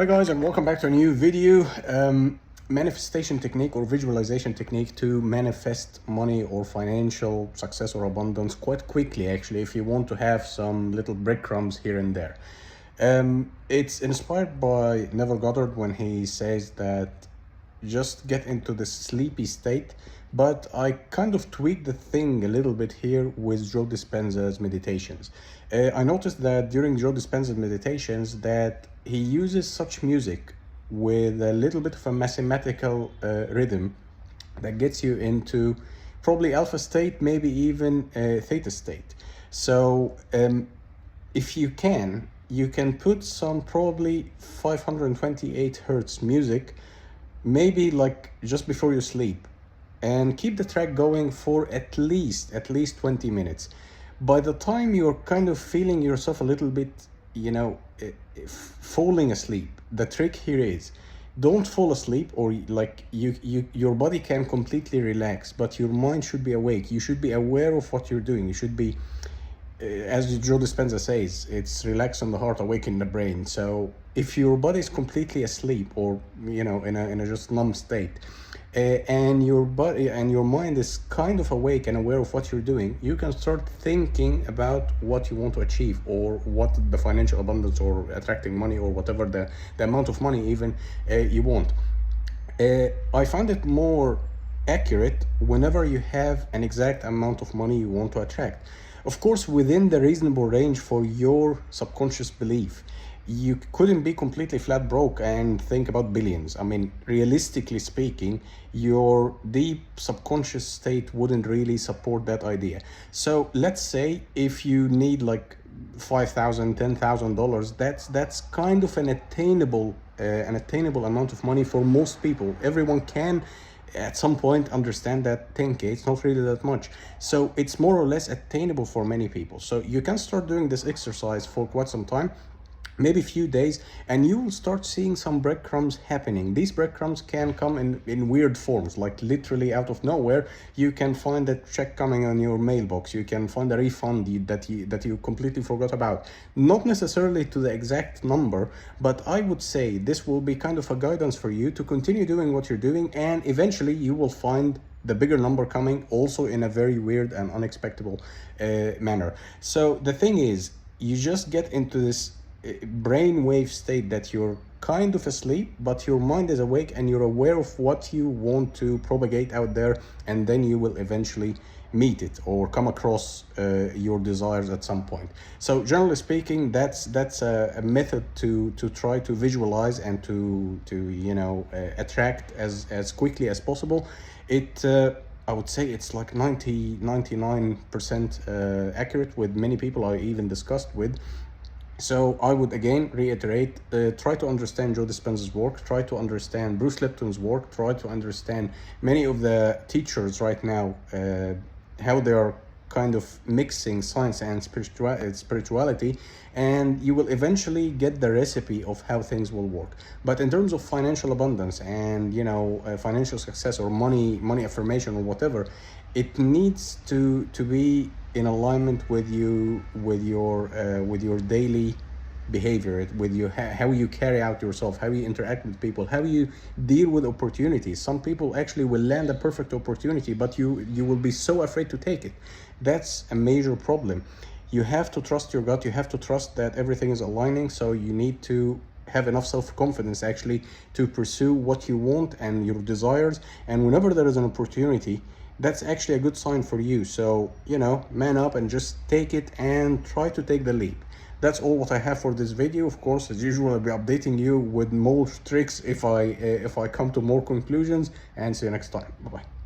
Hi guys, and welcome back to a new video. Manifestation technique or visualization technique to manifest money or financial success or abundance quite quickly, actually, if you want to have some little breadcrumbs here and there. It's inspired by Neville Goddard when he says that just get into the sleepy state, but I kind of tweaked the thing a little bit here with Joe Dispenza's meditations. I noticed that during Joe Dispenza's meditations that he uses such music with a little bit of a mathematical rhythm that gets you into probably alpha state, maybe even theta state. So if you can put some probably 528 hertz music, maybe like just before you sleep, and keep the track going for at least 20 minutes. By the time you're kind of feeling yourself a little bit, falling asleep, the trick here is don't fall asleep, or like your body can completely relax, but your mind should be awake. You should be aware of what you're doing. You should be, as Joe Dispenza says, it's relax on the heart, awaken the brain. So if your body is completely asleep, or in a just numb state, and your body and your mind is kind of awake and aware of what you're doing, you can start thinking about what you want to achieve, or what the financial abundance or attracting money, or whatever the amount of money even you want. I find it more accurate whenever you have an exact amount of money you want to attract. Of course, within the reasonable range for your subconscious belief. You couldn't be completely flat broke and think about billions. I mean, realistically speaking, your deep subconscious state wouldn't really support that idea. So let's say if you need like $5,000, $10,000, that's kind of an attainable amount of money for most people. Everyone can at some point understand that 10K, it's not really that much. So it's more or less attainable for many people. So you can start doing this exercise for quite some time, maybe a few days, and you will start seeing some breadcrumbs happening. These breadcrumbs can come in weird forms, like literally out of nowhere. You can find a check coming on your mailbox. You can find a refund that you completely forgot about. Not necessarily to the exact number, but I would say this will be kind of a guidance for you to continue doing what you're doing, and eventually you will find the bigger number coming also in a very weird and unexpected manner. So the thing is, you just get into this brainwave state that you're kind of asleep, but your mind is awake and you're aware of what you want to propagate out there, and then you will eventually meet it or come across your desires at some point. So generally speaking, that's a method to try to visualize and to attract as quickly as possible. I would say it's like 99% accurate with many people I even discussed with. So I would again reiterate, try to understand Joe Dispenza's work, try to understand Bruce Lipton's work, try to understand many of the teachers right now, how they are kind of mixing science and spirituality, and you will eventually get the recipe of how things will work. But in terms of financial abundance and financial success or money affirmation or whatever, it needs to be in alignment with your daily behavior, with how you carry out yourself, how you interact with people, how you deal with opportunities. Some people actually will land a perfect opportunity, but you will be so afraid to take it. That's a major problem. You have to trust your gut. You have to trust that everything is aligning. So you need to have enough self-confidence actually to pursue what you want and your desires. And whenever there is an opportunity, that's actually a good sign for you. So, man up and just take it and try to take the leap. That's all what I have for this video. Of course, as usual, I'll be updating you with more tricks if I come to more conclusions, and see you next time. Bye-bye.